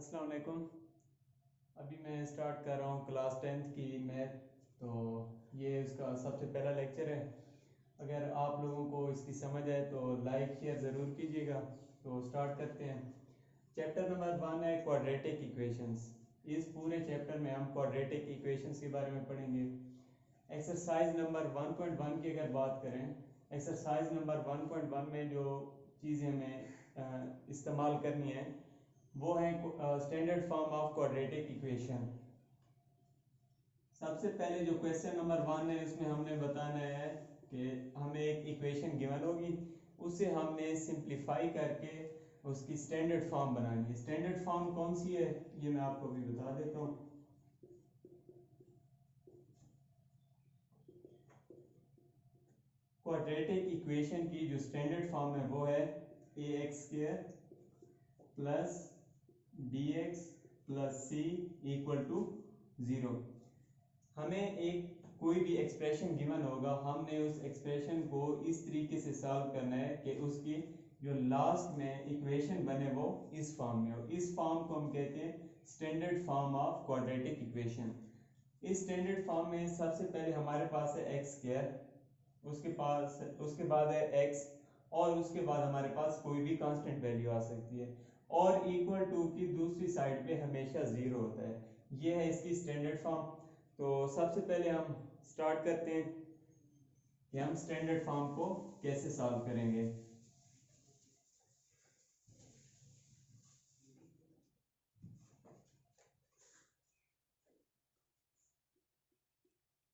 अस्सलाम वालेकुम। अभी मैं स्टार्ट कर रहा हूँ क्लास 10th की मैथ। तो ये उसका सबसे पहला लेक्चर है। अगर आप लोगों को इसकी समझ आए तो लाइक शेयर ज़रूर कीजिएगा। तो स्टार्ट करते हैं। चैप्टर नंबर 1 है क्वाड्रेटिक इक्वेशंस। इस पूरे चैप्टर में हम क्वाड्रेटिक इक्वेशंस के बारे में पढ़ेंगे। एक्सरसाइज नंबर 1.1 की अगर बात करें, एक्सरसाइज नंबर 1.1 में जो चीज़ें हमें इस्तेमाल करनी है वो है standard form of quadratic equation. सबसे पहले जो क्वेश्चन नंबर 1 है उसमें हमने बताना है कि हमें एक इक्वेशन गिवन होगी, उसे हमने सिंप्लीफाई करके उसकी स्टैंडर्ड फॉर्म बनानी है। स्टैंडर्ड फॉर्म कौन सी है ये मैं आपको अभी बता देता हूँ। क्वाड्रेटिक इक्वेशन की जो स्टैंडर्ड फॉर्म है वो है ax² plus bx plus c equal to 0। हमें एक कोई भी एक्सप्रेशन गिवन होगा, हमने उस एक्सप्रेशन को इस तरीके से सॉल्व करना है कि उसकी जो लास्ट में इक्वेशन बने वो इस फॉर्म में हो। इस फॉर्म को हम कहते हैं standard form of quadratic equation. इस स्टैंडर्ड फॉर्म में सबसे पहले हमारे पास है x², उसके बाद है x, और उसके बाद हमारे पास कोई भी कांस्टेंट वैल्यू आ सकती है, और इक्वल टू की दूसरी साइड पे हमेशा 0 होता है। ये है इसकी स्टैंडर्ड फॉर्म। तो सबसे पहले हम स्टार्ट करते हैं कि हम स्टैंडर्ड फॉर्म को कैसे सॉल्व करेंगे।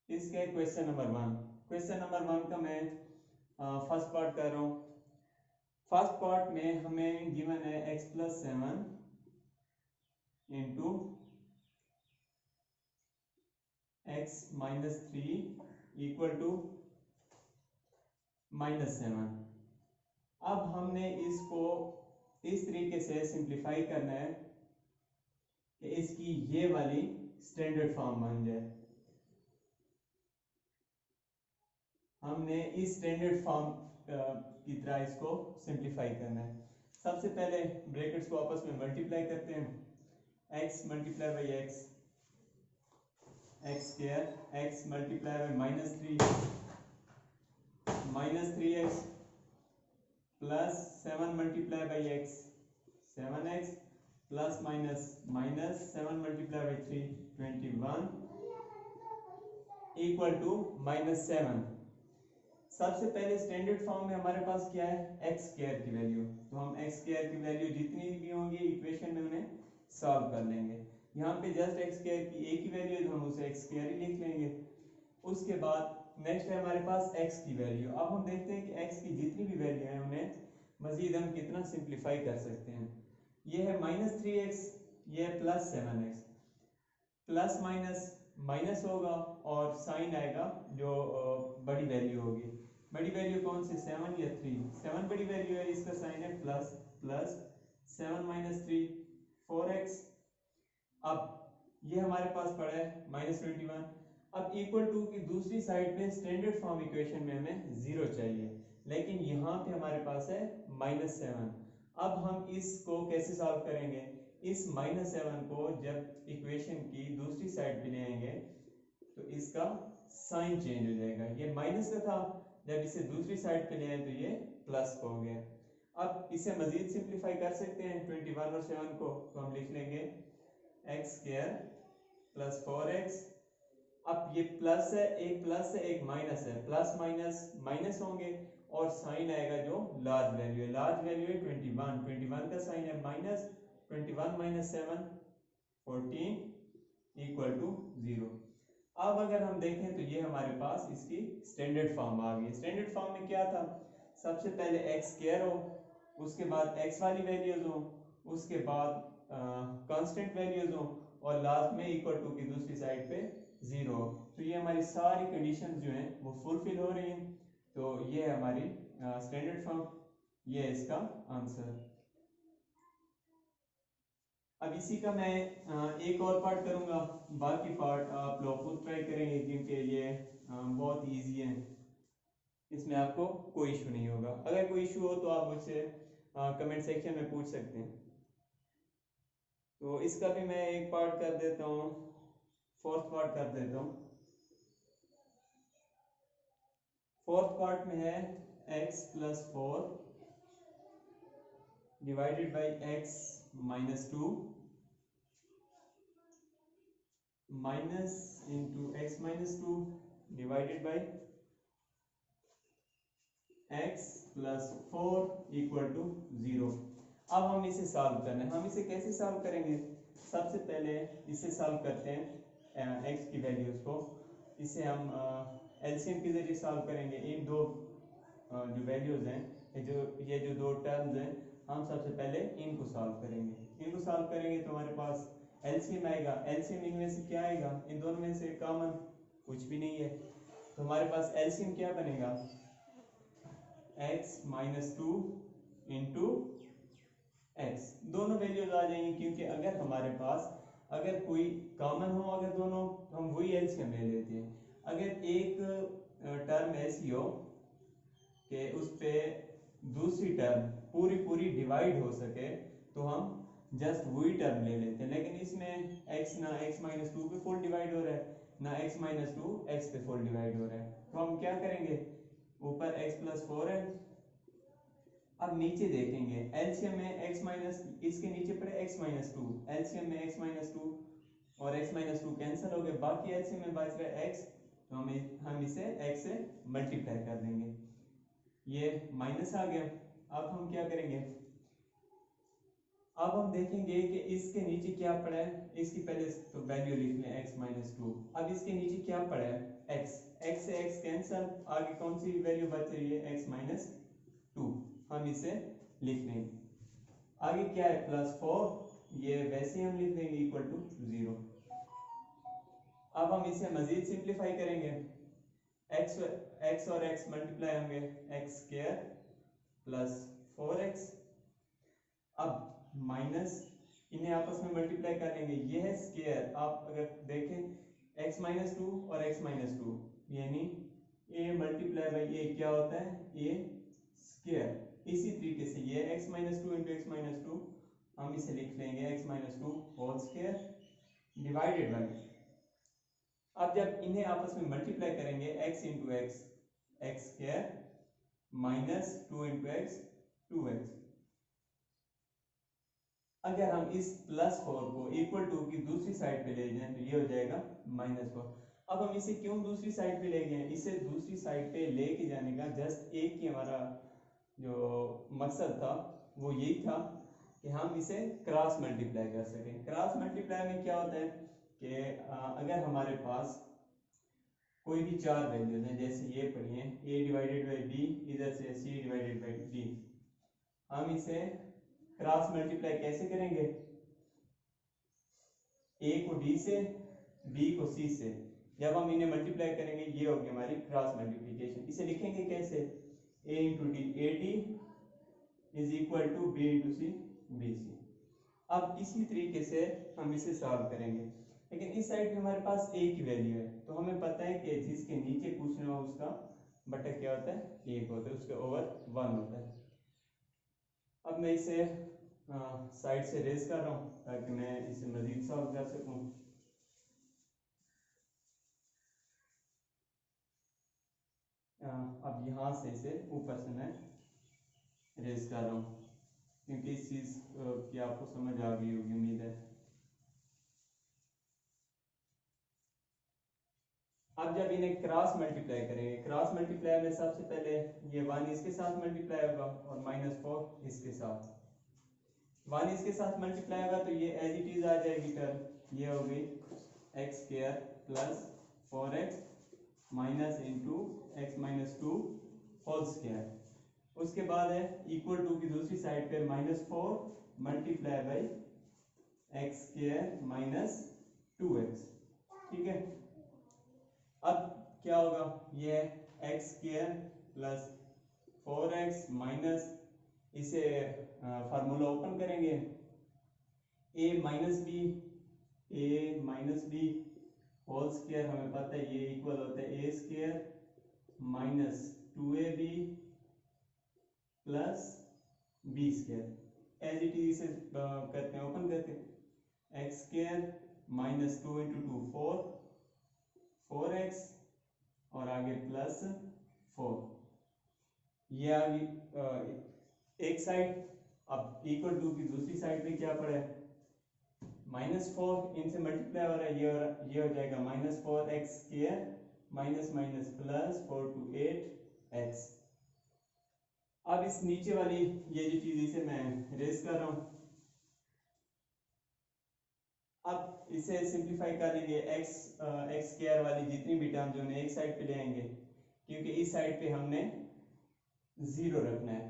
इसका क्वेश्चन नंबर 1। क्वेश्चन नंबर 1 का मैं फर्स्ट पार्ट कर रहा हूँ। फर्स्ट पार्ट में हमें गिवन है x+7 into x-3 equal to -7। अब हमने इसको इस तरीके से सिंप्लीफाई करना है कि इसकी ये वाली स्टैंडर्ड फॉर्म बन जाए। हमने इस स्टैंडर्ड फॉर्म की तरह इसको सिंप्लीफाई करना है। सबसे पहले ब्रैकेट्स को आपस में मल्टीप्लाई करते हैं। x multiply by x, x² x multiply by -3x plus 7 multiply by x 7x plus -7 multiply by 3 21 equal to -7। सबसे पहले स्टैंडर्ड फॉर्म में हमारे पास क्या है, x² की वैल्यू। तो हम x² की वैल्यू जितनी भी होंगी इक्वेशन में उन्हें सॉल्व कर लेंगे। यहाँ पे जस्ट x² की एक ही वैल्यू है तो हम उसे x² ही लिख लेंगे। उसके बाद नेक्स्ट है हमारे पास x की वैल्यू। अब हम देखते हैं कि x की जितनी भी वैल्यू है उन्हें मजीद हम कितना सिंप्लीफाई कर सकते हैं। ये है -3x, ये है +7x। प्लस माइनस माइनस होगा और साइन आएगा जो बड़ी वैल्यू होगी। बड़ी वैल्यू कौन सी, 7 या 3? 7 बड़ी वैल्यू है, इसका साइन है प्लस। Plus 7 - 3 4x। अब ये हमारे पास पड़ा है -21। अब इक्वल टू की दूसरी साइड में स्टैंडर्ड फॉर्म इक्वेशन में हमें 0 चाहिए, लेकिन यहाँ पे हमारे पास है -7। अब हम इसको कैसे सॉल्व करेंगे, इस -7 को जब इक्वेशन की दूसरी साइड पे ले आएंगे तो इसका साइन चेंज हो जाएगा। ये माइनस का था, जब इसे दूसरी साइड पे ले आए तो ये प्लस का हो गया। अब इसे मजीद सिंप्लीफाई कर सकते हैं 21 और 7 को, तो हम लिख लेंगे x² प्लस 4x। अब ये प्लस है, एक माइनस है, प्लस माइनस माइनस होंगे और साइन आएगा जो लार्ज वैल्यू है। लार्ज वैल्यू है 21, 21 का साइन है माइनस। 21 - 7 14 equal to 0। अब अगर हम देखें तो ये हमारे पास इसकी स्टैंडर्ड फॉर्म आ गई। स्टैंडर्ड फॉर्म में क्या था, सबसे पहले x² हो, उसके बाद x वाली वैल्यूज हो, उसके बाद कांस्टेंट वैल्यूज हो, और लास्ट में इक्वल टू की दूसरी साइड पे 0 हो। तो ये हमारी सारी कंडीशंस जो हैं वो फुलफिल हो रही हैं। तो ये है हमारी स्टैंडर्ड फॉर्म, ये है इसका आंसर। अब इसी का मैं एक और पार्ट करूंगा, बाकी पार्ट आप लोग खुद ट्राई करेंगे क्योंकि ये बहुत इजी है, इसमें आपको कोई इशू नहीं होगा। अगर कोई इशू हो तो आप मुझसे कमेंट सेक्शन में पूछ सकते हैं। तो इसका भी मैं एक पार्ट कर देता हूँ, फोर्थ पार्ट कर देता हूँ। फोर्थ पार्ट में है x plus 4 divided by x minus 2 minus into x minus 2 divided by x plus 4 equal to 0। अब हम इसे सॉल्व करना है। हम इसे कैसे सॉल्व करेंगे? सबसे पहले इसे सॉल्व करते हैं x की वैल्यूज को। इसे हम एलसीएम के जरिए सॉल्व करेंगे। इन दो जो वैल्यूज हैं, ये जो दो टर्म्स हैं, हम सबसे पहले इनको सॉल्व करेंगे। इनको सॉल्व करेंगे तो हमारे पास एलसीएम आएगा। एलसीएम इनमें से क्या आएगा? इन दोनों में से कॉमन कुछ भी नहीं है, तो हमारे पास एलसीएम क्या बनेगा? x minus 2 into x. दोनों वैल्यूज आ जाएंगी, क्योंकि अगर हमारे पास अगर कोई कॉमन हो अगर दोनों, तो हम वही एलसीएम ले लेते हैं। अगर एक टर्म ऐसी हो कि उस पे दूसरी टर्म पूरी पूरी डिवाइड हो सके, तो हम जस्ट वही टर्म ले लेते हैं। लेकिन इसमें x ना x माइनस 2 पे फुल डिवाइड हो रहा है, ना x माइनस 2 x पे फुल डिवाइड हो रहा है, तो हम क्या करेंगे? ऊपर x प्लस 4 है। अब नीचे देखेंगे, एलसीएम में x माइनस, इसके नीचे पड़े x माइनस 2, एलसीएम में x माइनस 2 और x माइनस 2 कैंसिल हो गए, बाकी एलसीएम में बच रहा है x, तो हम इसे x से मल्टीप्लाई कर देंगे। ये माइनस आ गया। अब हम क्या करेंगे? अब हम देखेंगे कि इसके नीचे क्या पड़ा है। इसकी पहले तो वैल्यू लिख लें x माइनस 2। अब इसके नीचे क्या पड़ा है? x। x से x कैंसिल, आगे कौन सी वैल्यू बच रही है? x minus 2। हम इसे लिख लेंगे। आगे क्या है? प्लस 4, ये वैसे हम लिख देंगे इक्वल टू 0। अब हम इसे मजीद सिंप्लीफाई करेंगे। x और x मल्टीप्लाई होंगे, एक्स स्क्वायर प्लस 4x। अब माइनस, इन्हें आपस में मल्टीप्लाई कर लेंगे। ये है स्क्वायर। आप अगर देखें x माइनस 2 और x माइनस 2, यानी a मल्टीप्लाई बाई a क्या होता है? a square. इसी तरीके से ये x minus 2 into x minus 2, हम इसे लिख लेंगे x minus 2 whole square divided by, अब जब इन्हें आपस में मल्टीप्लाई करेंगे x into x, x square minus 2 into x 2x। अगर हम इस प्लस 4 को इक्वल टू की दूसरी साइड पे ले जाएं, तो ये हो जाएगा माइनस 4। अब हम इसे क्यों दूसरी साइड पे ले गए? इसे दूसरी साइड पे लेके जाने का जस्ट एक ही हमारा जो मकसद था वो यही था कि हम इसे क्रॉस मल्टीप्लाई कर सकें। क्रॉस मल्टीप्लाई में क्या होता है कि अगर हमारे पास कोई भी चार वैल्यूज हैं, जैसे ये पढ़ी हैं a डिवाइडेड बाई b, इधर से c डिवाइडेड बाई d, हम इसे क्रॉस मल्टीप्लाई कैसे करेंगे? a को d से, b को c से। जब हम इन्हें मल्टीप्लाई करेंगे, ये होगी हमारी क्रॉस मल्टीप्लिकेशन। इसे लिखेंगे कैसे? a into D, A D is equal to B into C, B C. अब इसी तरीके से हम इसे सॉल्व करेंगे, लेकिन इस साइड में हमारे पास a की वैल्यू है, तो हमें पता है कि जिसके नीचे पूछना हो उसका बटा क्या होता है? 1 होता है, उसके ओवर 1 होता है। अब मैं इसे साइड से रेज कर रहा हूँ ताकि मैं इसे मजीद सॉल्व कर सकूँ। अब यहाँ से इसे ऊपर से मैं रेज कर रहा हूँ, क्योंकि इस चीज़ की आपको समझ आ गई होगी, उम्मीद है। अब जब इन्हें क्रॉस मल्टीप्लाई करेंगे, क्रॉस मल्टीप्लाई में सबसे पहले ये 1 इसके साथ मल्टीप्लाई होगा और माइनस 4 इसके साथ। 1 इसके साथ मल्टीप्लाई होगा तो ये एज इट इज आ जाएगी टर्म, ये हो गई x square plus 4x minus into x minus 2 whole square. उसके बाद है इक्वल टू की दूसरी साइड पे minus 4 multiply by x square minus 2x। ठीक है। अब क्या होगा? ये x square plus 4x minus, इसे फार्मूला ओपन करेंगे, a minus B whole square, हमें पता है ये इक्वल होता है a square minus 2ab plus b square. As it is इसे करते हैं, ओपन करते हैं, x square minus 2 into 2 4, 4x और आगे प्लस 4। ये आ गई एक साइड। अब इक्वल टू की दूसरी साइड पे क्या पड़ा है, -4, इनसे मल्टीप्लाई हो रहा है, ये हो जाएगा -4x square minus minus plus 4 to 8x। अब इस नीचे वाली ये जो चीज इसे मैं रेस कर रहा हूं, अब इसे सिंप्लीफाई कर लेंगे। x स्क्वायर वाली जितनी भी टर्म जो है एक साइड पे ले आएंगे, क्योंकि इस साइड पे हमने 0 रखना है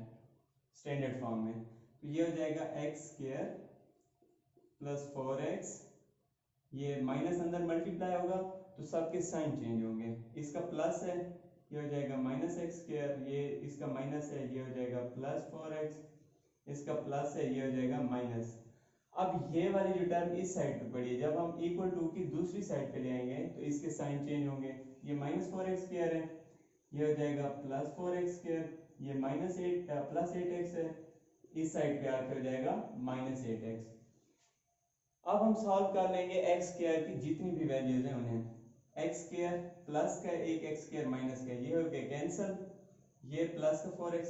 स्टैंडर्ड फॉर्म में। तो ये हो जाएगा x स्क्वायर प्लस 4x, ये माइनस अंदर मल्टीप्लाई होगा तो सबके साइन चेंज होंगे। इसका प्लस है, ये हो जाएगा -x स्क्वायर, ये इसका माइनस है, ये हो जाएगा प्लस 4x, इसका प्लस है, ये हो जाएगा माइनस। अब ये वाली जो टर्म इस साइड पे पड़ी है, जब हम इक्वल टू की दूसरी साइड पे ले आएंगे तो इसके साइन चेंज होंगे। ये -4x स्क्वायर है, ये हो जाएगा प्लस 4x स्क्वायर, ये प्लस 8x है, इस साइड पे आके हो जाएगा -8x। अब हम सॉल्व कर लेंगे x स्क्वायर की जितनी भी वैल्यूज हैं उन्हें। x स्क्वायर प्लस का एक x स्क्वायर माइनस का, ये हो गया कैंसल। ये प्लस का 4x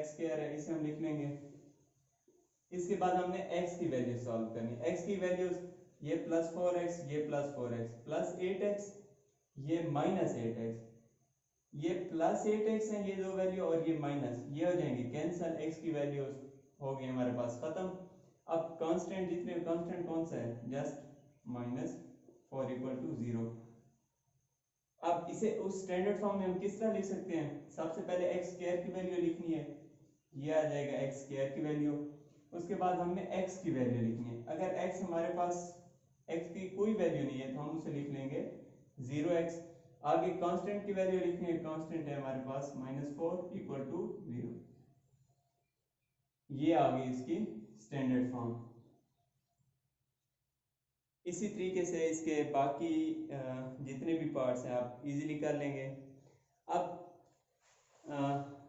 स्क्वायर है, इसे हम लिख लेंगे। इसके बाद हमने x की वैल्यू सॉल्व करनी है। x की वैल्यूज ये प्लस 4x, ये प्लस 4x, प्लस 8x, ये -8x, ये प्लस 8x है ये दो वैल्यू, और ये माइनस, ये हो जाएंगे कैंसल। x की वैल्यूज हो गई हमारे पास खत्म। अब कांस्टेंट जितने, कांस्टेंट कौन सा है, जस्ट -4 इक्वल टू 0। अब इसे उस स्टैंडर्ड फॉर्म में हम किस तरह लिख सकते हैं, सबसे पहले x स्क्वायर की वैल्यू लिखनी है, ये आ जाएगा x स्क्वायर की वैल्यू। उसके बाद हमने x की वैल्यू लिखनी है। अगर x हमारे पास, x की कोई वैल्यू नहीं है तो हम उसे लिख लेंगे 0x। आगे कांस्टेंट की वैल्यू लिखनी है, कांस्टेंट है हमारे पास -4 इक्वल टू 0। ये आ गई इसकी स्टैंडर्ड फॉर्म। इसी तरीके से इसके बाकी जितने भी पार्ट्स हैं आप इजीली कर लेंगे। अब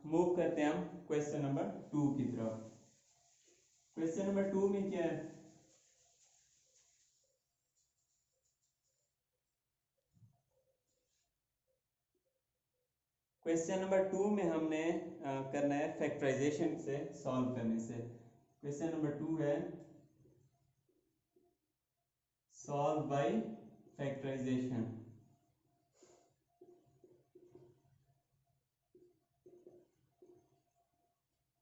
मूव करते हैं हम क्वेश्चन नंबर 2 की तरफ। क्वेश्चन नंबर 2 में क्या है, क्वेश्चन नंबर 2 में हमने करना है फैक्टराइजेशन से सॉल्व करने से। क्वेश्चन नंबर 2 है सॉल्व बाय फैक्टराइजेशन।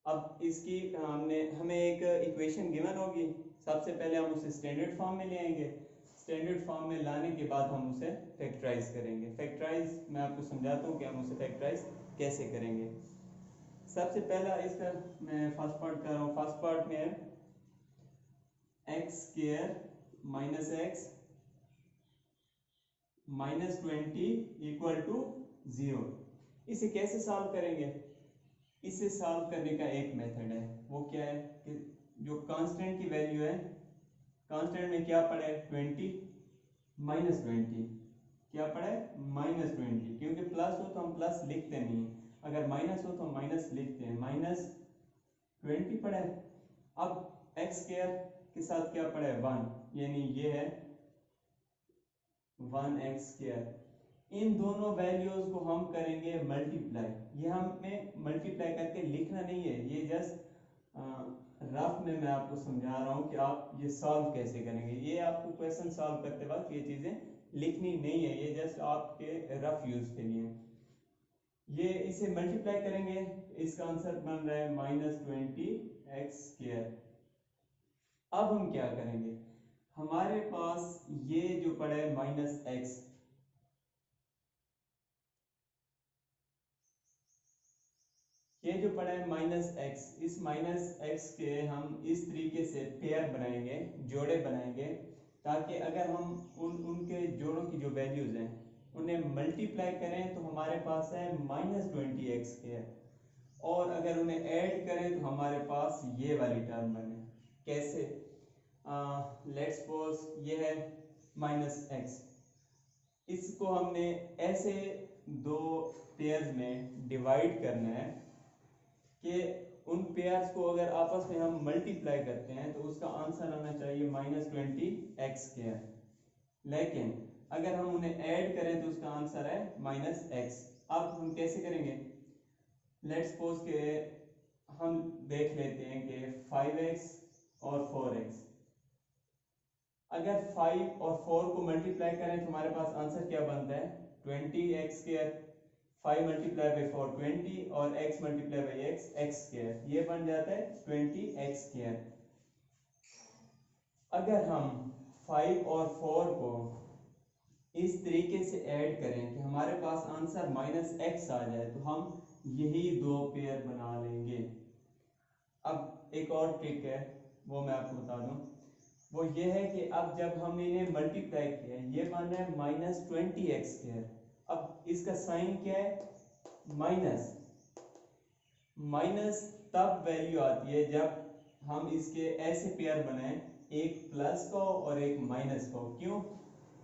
अब इसकी हमें एक इक्वेशन गिवन होगी, सबसे पहले हम उसे स्टैंडर्ड फॉर्म में ले आएंगे। स्टैंडर्ड फॉर्म में लाने के बाद हम उसे फैक्टराइज करेंगे। फैक्टराइज मैं आपको समझाता हूँ कि हम उसे फैक्टराइज कैसे करेंगे। सबसे पहला इसका मैं फर्स्ट पार्ट कर रहा हूँ। फर्स्ट पार्ट में है x square minus x -20 equal to 0। इसे कैसे सॉल्व करेंगे, इसे सॉल्व करने का एक मेथड है, वो क्या है कि जो कांस्टेंट की वैल्यू है, कांस्टेंट में क्या पड़ा है 20 -20, क्या पड़ा है -20, क्योंकि प्लस हो तो हम प्लस लिखते नहीं, अगर माइनस हो तो हम माइनस लिखते हैं। -20 पड़ा है। अब एक्स स्क्वायर के साथ क्या पड़ा है 1, यानी ये है 1x स्क्वायर। इन दोनों वैल्यूज को हम करेंगे मल्टीप्लाई। ये हमें मल्टीप्लाई करके लिखना नहीं है, ये जस्ट रफ में मैं आपको समझा रहा हूँ कि आप ये सॉल्व कैसे करेंगे। ये आपको क्वेश्चन सॉल्व करते वक्त ये चीजें लिखनी नहीं है, ये जस्ट आपके रफ यूज के लिए। ये इसे मल्टीप्लाई करेंगे, इसका आंसर बन रहा है -20x स्क्वायर। अब हम क्या करेंगे, हमारे पास ये जो पड़ा है -x, ये जो पड़ा है -x, इस -x के हम इस तरीके से पेयर बनाएंगे, जोड़े बनाएंगे, ताकि अगर हम उनके जोड़ों की जो वैल्यूज हैं उन्हें मल्टीप्लाई करें तो हमारे पास है -20x स्क्वायर, और अगर उन्हें ऐड करें तो हमारे पास ये वाली टर्म बने। कैसे, लेट्स सपोज ये है -x, इसको हमने ऐसे दो पेयर्स में डिवाइड करना है कि उन पेयर्स को अगर आपस में हम मल्टीप्लाई करते हैं तो उसका आंसर आना चाहिए -20x²। लेकिन अगर हम उन्हें ऐड करें तो उसका आंसर है -x। अब हम कैसे करेंगे? लेट्स सपोज के हम देख लेते हैं कि 5x और 4x, अगर 5 और 4 को मल्टीप्लाई करें तो हमारे पास आंसर क्या बनता है? 20x²। 5 मल्टीप्लाई बाई 4 20 और x मल्टीप्लाई बाई x² ये बन जाता है 20x²। अगर हम 5 और 4 को इस तरीके से ऐड करें कि हमारे पास आंसर -x आ जाए तो हम यही दो पेयर बना लेंगे। अब एक और ट्रिक है, वो मैं आपको बता दूं। वो ये है कि अब जब हमने इन्हें मल्टीप्लाई किया, ये बन रहा है -20x²। अब इसका साइन क्या है? माइनस। माइनस तब वैल्यू आती है जब हम इसके ऐसे पेयर बनाएं, एक प्लस का और एक माइनस का। क्यों?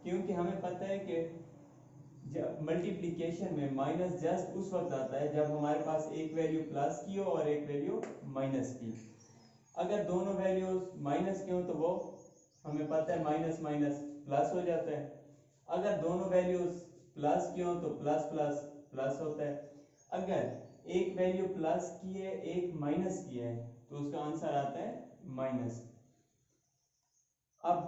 क्योंकि हमें पता है कि जब मल्टीप्लिकेशन में माइनस जस्ट उस वक्त आता है जब हमारे पास एक वैल्यू प्लस की हो और एक वैल्यू माइनस की। अगर दोनों वैल्यूज माइनस की हो तो वो हमें पता है माइनस माइनस प्लस हो जाता है। अगर दोनों वैल्यूज प्लस की हो तो प्लस प्लस प्लस होता है। अगर एक वैल्यू प्लस की है एक माइनस की है तो उसका आंसर आता है माइनस। अब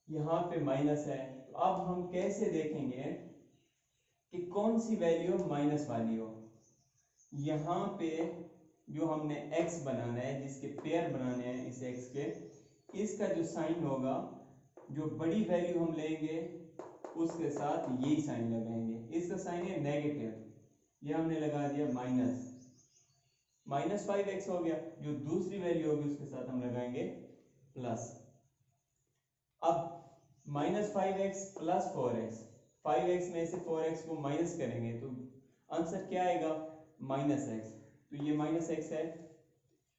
यहाँ पे माइनस है तो अब हम कैसे देखेंगे कि कौन सी वैल्यू माइनस वाली हो? यहाँ पे जो हमने x बनाना है, जिसके पेयर बनाने हैं इस x के, इसका जो साइन होगा, जो बड़ी वैल्यू हम लेंगे उसके साथ यही साइन लगाएंगे। इसका साइन है नेगेटिव, ये हमने लगा दिया -5x हो गया। जो दूसरी वैल्यू होगी उसके साथ हम लगाएंगे प्लस। अब -5x प्लस 4x, 5x में से 4x को माइनस करेंगे तो आंसर क्या आएगा? -x। तो ये -x है,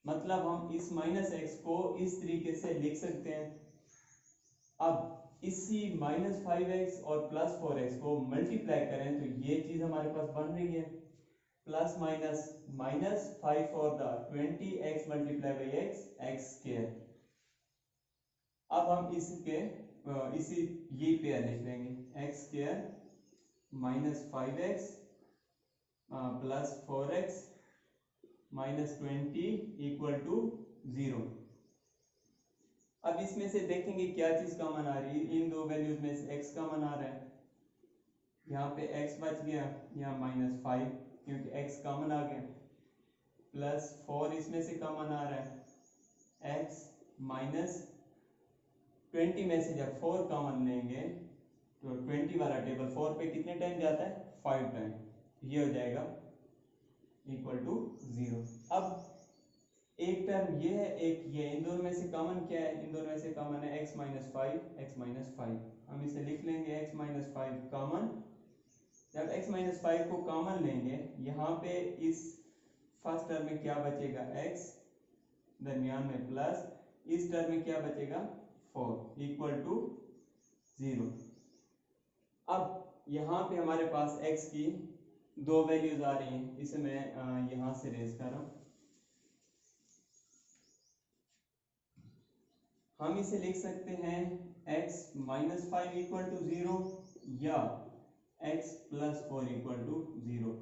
मतलब हम इस -x को इस तरीके से लिख सकते हैं। अब इसी -5x और +4x को मल्टीप्लाई करें तो ये चीज हमारे पास बन रही है plus minus -5 for the 20x multiply by x²। अब हम इसके इसी ये पेयर लिख देंगे x² -5x प्लस 4x -20 = 0। अब इसमें से देखेंगे क्या चीज कॉमन आ रही है। इन दो वैल्यूज में से x कॉमन आ रहा है, यहाँ पे x बच गया, यहाँ -5 क्योंकि x कॉमन आ गया, प्लस 4 इसमें से कॉमन आ रहा है, x -20 में से जब 4 कॉमन लेंगे तो 20 वाला टेबल 4 पे कितने टाइम जाता है? 5 टाइम। ये हो जाएगा = 0। अब एक टर्म ये है, एक ये, इन दोनों में से कॉमन क्या है? इन दोनों में से कॉमन है x -5। हम इसे लिख लेंगे x -5 कॉमन। जब x -5 को कॉमन लेंगे, यहाँ पे इस फर्स्ट टर्म में क्या बचेगा? x, दरमियान में प्लस, इस टर्म में क्या बचेगा? 4 = 0। अब यहाँ पे हमारे पास x की दो वैल्यूज आ रही हैं, इसे मैं यहाँ से रेज कर रहा हूँ। हम इसे लिख सकते हैं x -5 = 0 या x + 4 = 0,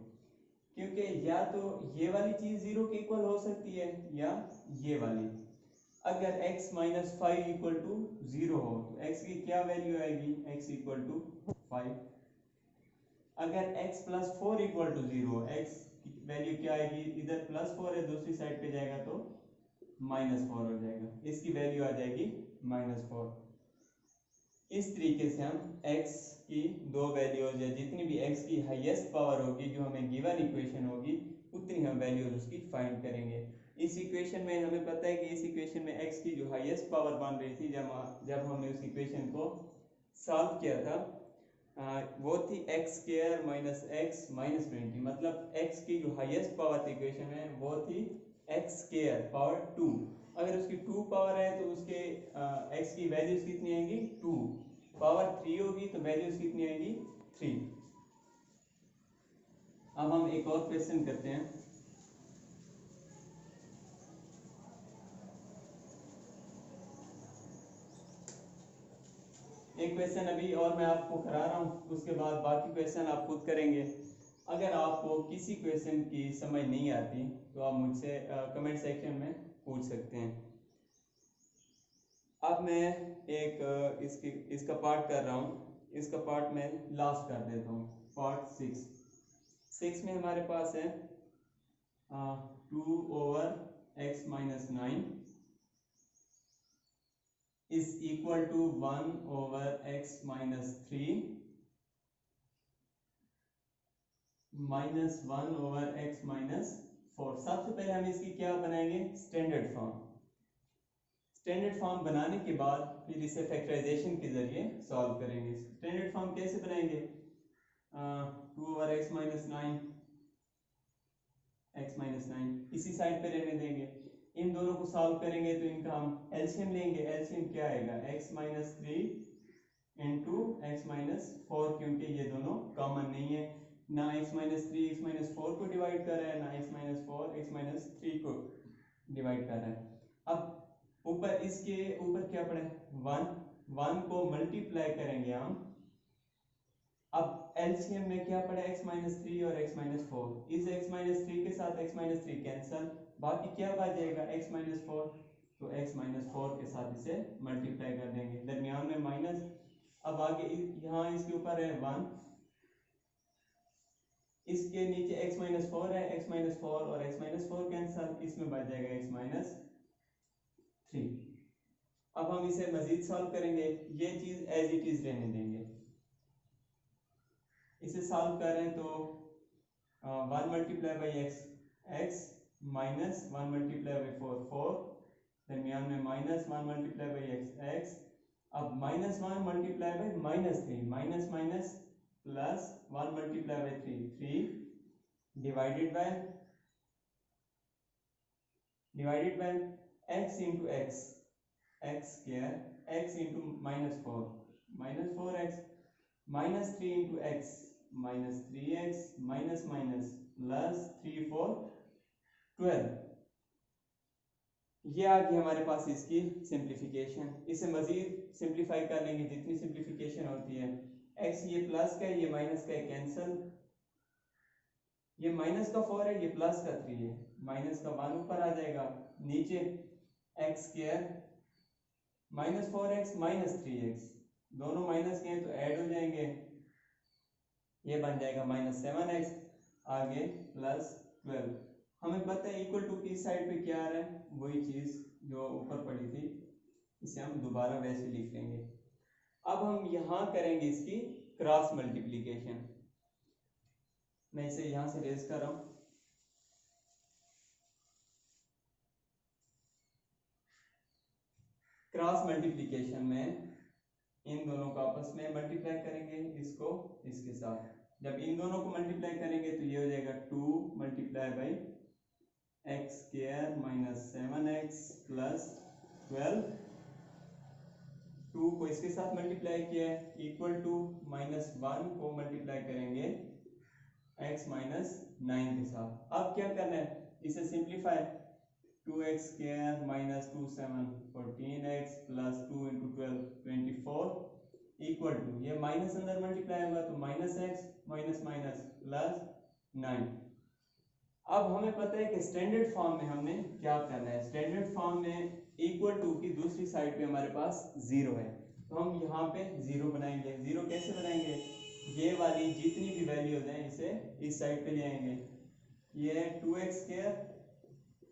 क्योंकि या तो ये वाली चीज 0 के इक्वल हो सकती है या ये वाली। अगर x -5 = 0 हो तो x की क्या वैल्यू आएगी? x = 5। अगर x + 4 = 0, x की वैल्यू क्या आएगी? इधर +4 है, दूसरी साइड पे जाएगा तो -4 हो जाएगा, इसकी वैल्यू आ जाएगी -4। इस तरीके से हम x की दो वैल्यूज या जितनी भी x की हाईएस्ट पावर होगी जो हमें गिवन इक्वेशन होगी उतनी हम वैल्यूज उसकी फाइंड करेंगे। इस इक्वेशन में हमें पता है कि इस इक्वेशन में x की जो हाईएस्ट पावर बन रही थी जब हमने उस इक्वेशन को सॉल्व किया था, वो थी x² - x -20। मतलब x की जो हाईएस्ट पावर थी इक्वेशन में वो थी x² पावर 2। अगर उसकी 2 पावर है तो उसके x की वैल्यूज कितनी आएंगी? 2। पावर 3 होगी तो वैल्यूज कितनी आएंगी? 3। अब हम एक और क्वेश्चन करते हैं। एक क्वेश्चन अभी और मैं आपको करा रहा हूँ, उसके बाद बाकी क्वेश्चन आप खुद करेंगे। अगर आपको किसी क्वेश्चन की समझ नहीं आती तो आप मुझसे कमेंट सेक्शन में पूछ सकते हैं। अब मैं एक इसका पार्ट कर रहा हूँ, इसका पार्ट मैं लास्ट कर देता हूँ, पार्ट 6 में हमारे पास है 2/x-9 is equal to 1/x-3 -1/x-4। सबसे पहले हम इसकी क्या बनाएंगे, स्टैंडर्ड फॉर्म। स्टैंडर्ड फॉर्म बनाने के बाद फिर इसे फैक्टराइजेशन के जरिए सॉल्व करेंगे। स्टैंडर्ड फॉर्म कैसे बनाएंगे, 2/x-9 x-9 इसी साइड पे रहने देंगे। इन दोनों को सॉल्व करेंगे तो इनका हम एलसीएम लेंगे। एलसीएम क्या आएगा, x-3 इंटू x-4, क्योंकि ये दोनों कॉमन नहीं है, ना x-3 x-4 को डिवाइड कर रहा है, ना x-4 x-3 को डिवाइड कर रहा है। अब ऊपर इसके ऊपर क्या पड़ा है, 1 को मल्टीप्लाई करेंगे हम। अब एलसीएम में क्या पड़ा, x-3 और x-4, इस x-3 के साथ x-3 कैंसल, बाकी क्या बचेगा x-4, तो x-4 के साथ इसे मल्टीप्लाई कर देंगे, दरमियान में माइनस। अब आगे यहाँ इसके ऊपर है 1, इसके नीचे x-4 है, x-4 और x-4 कैंसल, इसमें बच जाएगा x-3। अब हम इसे मजीद सॉल्व करेंगे, ये चीज एज इट इज रहने देंगे। इसे सॉल्व करें तो 1 multiply by x minus 1 multiply by 4 दरमियान में माइनस 1 मल्टीप्लाई बाई x। अब -1 multiply by -3, minus minus plus 1 multiply by 3 divided by x into x square, x into -4x -3 into x -3x minus minus plus 3 4 12। ये आ गई हमारे पास इसकी simplification. इसे मजीद simplify कर लेंगे, जितनी सिंप्लीफिकेशन होती है। x ये प्लस का है, ये माइनस का है, कैंसल। ये माइनस का 4 है, ये प्लस का 3 है, माइनस का 1 ऊपर आ जाएगा, नीचे x स्क्वायर -4x -3x दोनों माइनस के हैं तो ऐड हो जाएंगे, ये बन जाएगा -7x, आगे +12। हमें पता है इक्वल टू की साइड पे क्या आ रहा है, वही चीज जो ऊपर पड़ी थी, इसे हम दोबारा वैसे लिख लेंगे। अब हम यहाँ करेंगे इसकी क्रॉस मल्टीप्लिकेशन। मैं इसे यहाँ से रेज कर रहा हूँ। क्रॉस मल्टीप्लिकेशन में इन दोनों को आपस में मल्टीप्लाई करेंगे, इसको इसके साथ। जब इन दोनों को मल्टीप्लाई करेंगे तो ये हो जाएगा 2 multiply by x square -7x +12। 2 को इसके साथ मल्टीप्लाई किया है, इक्वल टू -1 को मल्टीप्लाई करेंगे x -9 के साथ। अब क्या करना है, इसे simplify, 2x square -2 7 14x +2 into 12 24 equal to, ये माइनस अंदर मल्टीप्लाई होगा तो -x माइनस माइनस +9। अब हमें पता है कि स्टैंडर्ड फॉर्म में हमने क्या करना है। स्टैंडर्ड फॉर्म में इक्वल टू की दूसरी साइड पे हमारे पास 0 है, तो हम यहाँ पे 0 बनाएंगे। 0 कैसे बनाएंगे, ये वाली जितनी भी वैल्यूज हैं इसे इस साइड पे ले आएंगे। ये है 2x स्क्वायर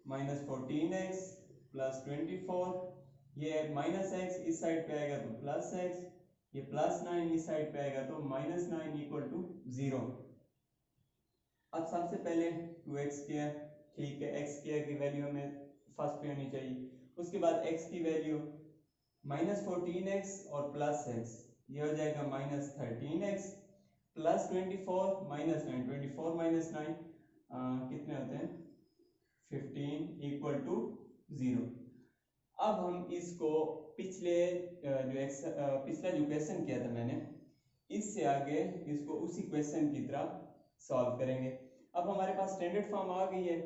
-14x +24, ये -x इस साइड पे आएगा तो +x, ये +9 इस साइड पे आएगा तो -9 इक्वल टू 0। अब सबसे पहले 2x स्क्वायर, ठीक है, x स्क्वायर की वैल्यू हमें फर्स्ट पे होनी चाहिए। उसके बाद x की वैल्यू -14x और +x, ये हो जाएगा -13x +24 -9, 24 -9 कितने होते हैं 15 इक्वल टू 0। अब हम इसको पिछला जो क्वेश्चन किया था मैंने, इससे आगे इसको उसी क्वेश्चन की तरह सॉल्व करेंगे। अब हमारे पास स्टैंडर्ड फॉर्म आ गई है।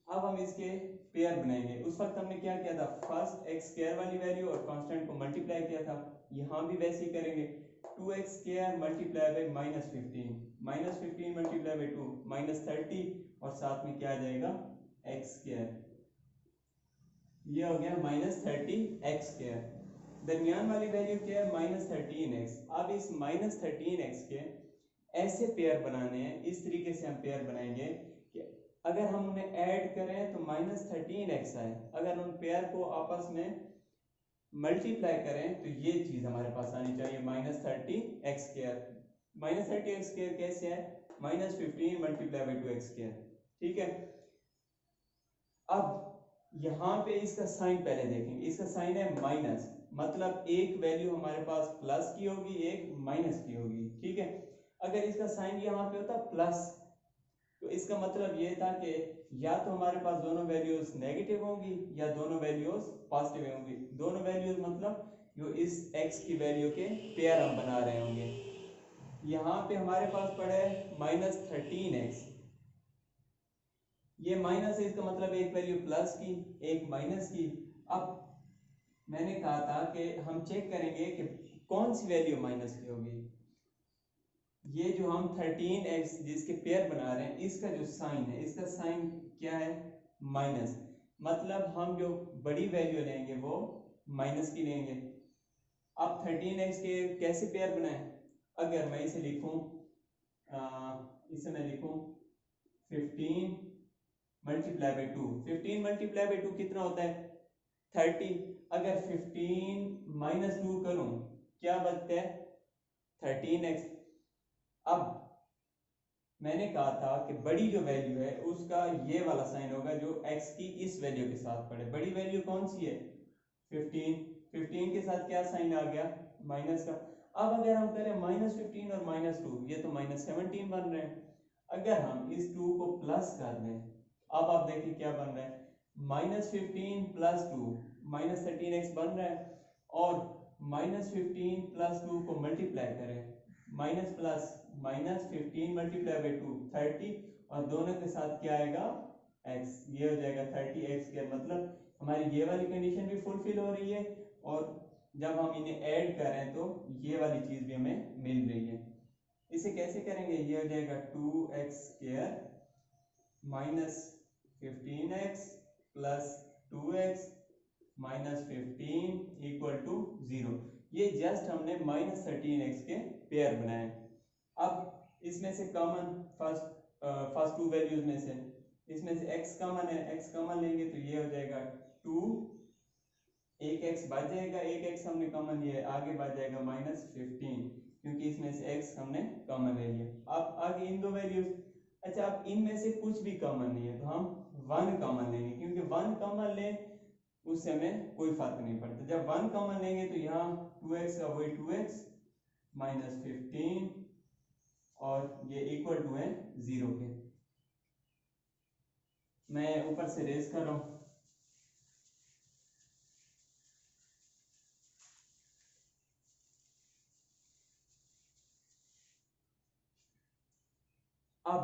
अब हम इसके पेयर बनाएंगे। उस वक्त हमने क्या किया था, फर्स्ट एक्स स्क्वायर वाली वैल्यू और कांस्टेंट को मल्टीप्लाई किया था, यहाँ भी वैसे ही करेंगे। 2x square multiply by -15, -15 multiply by 2 -30 और साथ में क्या आ जाएगा x स्क्वायर, ये हो गया -30 x स्क्वायर। दरमियान वाली वैल्यू क्या है -13x। अब इस -13x के ऐसे पेयर बनाने हैं, इस तरीके से हम पेयर बनाएंगे कि अगर हम उन्हें ऐड करें तो -13x आए, अगर उन पेयर को आपस में मल्टीप्लाई करें तो ये चीज हमारे पास आनी चाहिए -30x स्क्वायर। -30x स्क्वायर कैसे है, -15 मल्टीप्लाई बाई 2x स्क्वायर, ठीक है। अब यहाँ पे इसका साइन पहले देखेंगे, इसका साइन है माइनस, मतलब एक वैल्यू हमारे पास प्लस की होगी, एक माइनस की होगी, ठीक है। अगर इसका साइन यहाँ पे होता प्लस तो इसका मतलब ये था कि या तो हमारे पास दोनों वैल्यूज नेगेटिव होंगी या दोनों वैल्यूज पॉजिटिव होंगी। दोनों वैल्यूज मतलब जो इस x की वैल्यू के पेयर हम बना रहे होंगे। यहाँ पे हमारे पास पड़ा है -13x, ये माइनस है, इसका मतलब एक वैल्यू प्लस की एक माइनस की। अब मैंने कहा था कि हम चेक करेंगे कि कौन सी वैल्यू माइनस की होगी। ये जो हम 13x जिसके पेयर बना रहे हैं, इसका जो साइन है, इसका साइन क्या है माइनस, मतलब हम जो बड़ी वैल्यू लेंगे वो माइनस की लेंगे। अब 13x के कैसे पेयर बनाएं, अगर मैं इसे लिखूं, इसे मैं लिखूं 15 मल्टीप्लाई बाई 2, 15 मल्टीप्लाई बाई 2 कितना होता है 30। अगर 15 माइनस 2 करूं क्या बचता है 13x। अब मैंने कहा था कि बड़ी जो वैल्यू है उसका ये वाला साइन होगा जो x की इस वैल्यू के साथ पड़े। बड़ी वैल्यू कौन सी है 15, 15 के साथ क्या साइन आ गया माइनस का। अब अगर हम करें -15 और -2, ये तो -17 बन रहे हैं। अगर हम इस 2 को प्लस कर दें, अब आप देखिए क्या बन रहा है, -15 + 2 -13x बन रहा है, और -15 + 2 को मल्टीप्लाई करें, माइनस प्लस -15 मल्टीप्लाई बाई 2 30, और दोनों के साथ क्या आएगा x, ये हो जाएगा 30x के। मतलब हमारी ये वाली कंडीशन भी फुलफिल हो रही है, और जब हम इन्हें ऐड करें तो ये वाली चीज भी हमें मिल रही है। इसे कैसे करेंगे, ये हो जाएगा 2x स्क्वायर -15x + 2x -15 = 0। ये जस्ट हमने -13x के पेयर बनाए। अब इसमें से कॉमन फर्स्ट टू वैल्यूज में से इसमें से x कॉमन है, x कॉमन लेंगे तो ये हो जाएगा 2, एक x बच जाएगा, एक x हमने कॉमन लिया है, आगे बच जाएगा -15 क्योंकि इसमें से x हमने कॉमन ले लिया। अब आगे इन दो वैल्यूज, अच्छा अब इनमें से कुछ भी कॉमन नहीं है तो हम 1 कॉमन लेंगे, क्योंकि 1 कॉमन ले उससे हमें कोई फर्क नहीं पड़ता। जब 1 कॉमन लेंगे तो यहाँ 2x का वही 2x -15 और ये इक्वल टू है 0 के। मैं ऊपर से रेज कर रहा हूं। अब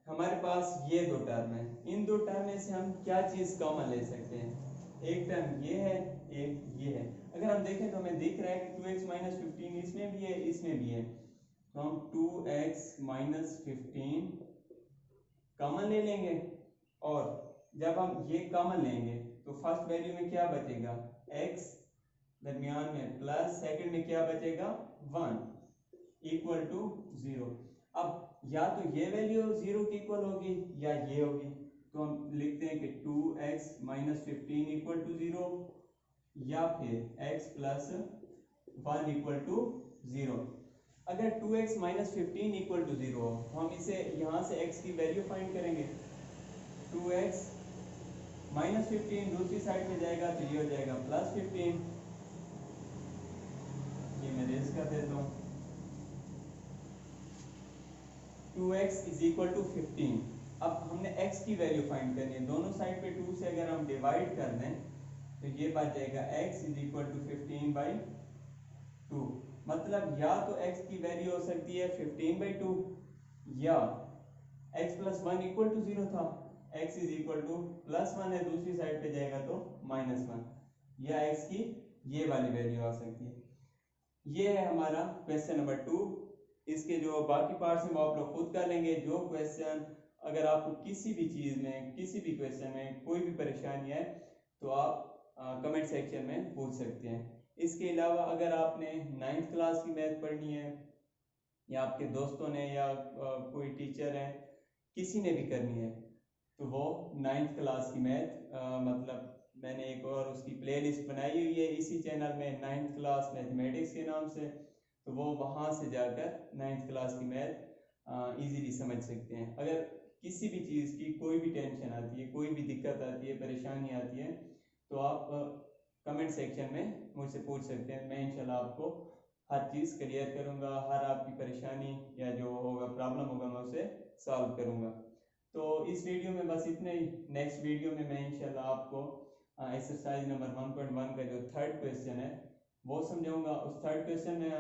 हमारे पास ये दो टर्म है, इन दो टर्म में से हम क्या चीज कॉमन ले सकते हैं, एक टर्म ये है, एक ये है। अगर हम देखें तो हमें दिख रहा है कि 2x -15 इसमें भी है, इसमें भी है, तो हम 2x -15 कॉमन ले लेंगे, और जब हम ये कॉमन लेंगे तो फर्स्ट वैल्यू में क्या बचेगा x, दरमियान में प्लस, सेकंड में क्या बचेगा 1 = 0। अब या तो ये वैल्यू 0 के इक्वल होगी या ये होगी, तो हम लिखते हैं कि 2x -15 = 0 या फिर x + 1 = 0। अगर 2x -15 = 0 हो तो हम इसे यहाँ से x की वैल्यू फाइंड करेंगे। 2x -15 दूसरी साइड में जाएगा तो ये हो जाएगा +15, ये मैं रेज कर देता हूँ। 2x = 15। अब हमने x की वैल्यू फाइंड करनी है, दोनों साइड पे 2 से अगर हम डिवाइड कर दें तो ये बच जाएगा x = 15/2। मतलब या तो x की वैल्यू हो सकती है 15/2 या x + 1 = 0 था, x इज इक्वल टू +1 है, दूसरी साइड पे जाएगा तो -1, या x की ये वाली वैल्यू आ सकती है। ये है हमारा क्वेश्चन नंबर 2। इसके जो बाकी पार्ट्स हैं वो आप लोग खुद कर लेंगे। जो क्वेश्चन अगर आपको किसी भी चीज़ में, किसी भी क्वेश्चन में कोई भी परेशानी है तो आप कमेंट सेक्शन में पूछ सकते हैं। इसके अलावा अगर आपने 9th क्लास की मैथ पढ़नी है या आपके दोस्तों ने या कोई टीचर है, किसी ने भी करनी है, तो वो 9th क्लास की मैथ मतलब मैंने एक और उसकी प्लेलिस्ट बनाई हुई है इसी चैनल में, 9th क्लास मैथमेटिक्स के नाम से, तो वो वहाँ से जाकर 9th क्लास की मैथ इजीली समझ सकते हैं। अगर किसी भी चीज़ की कोई भी टेंशन आती है, कोई भी दिक्कत आती है, परेशानी आती है, तो आप कमेंट सेक्शन में मुझसे पूछ सकते हैं। मैं इंशाल्लाह आपको हर चीज़ क्लियर करूँगा, हर आपकी परेशानी या जो होगा प्रॉब्लम होगा मैं उसे सॉल्व करूँगा। तो इस वीडियो में बस इतना ही। नेक्स्ट वीडियो में मैं इंशाल्लाह आपको एक्सरसाइज नंबर 1.1 का जो थर्ड क्वेश्चन है वो समझाऊंगा। उस थर्ड क्वेश्चन में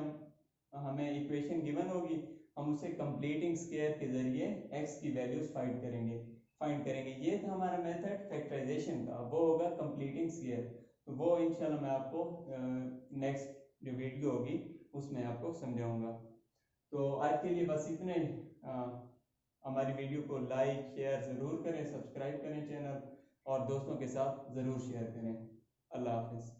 हमें इक्वेशन गिवन होगी, हम उसे कंप्लीटिंग स्क्वायर के जरिए x की वैल्यूज फाइंड करेंगे। ये था हमारा मेथड फैक्टराइजेशन का, वो होगा कंप्लीटिंग स्क्वायर। तो वो इंशाल्लाह मैं आपको नेक्स्ट जो वीडियो होगी उसमें आपको समझाऊंगा। तो आज के लिए बस इतने ही। हमारी वीडियो को लाइक शेयर ज़रूर करें, सब्सक्राइब करें चैनल, और दोस्तों के साथ ज़रूर शेयर करें। अल्लाह हाफिज़।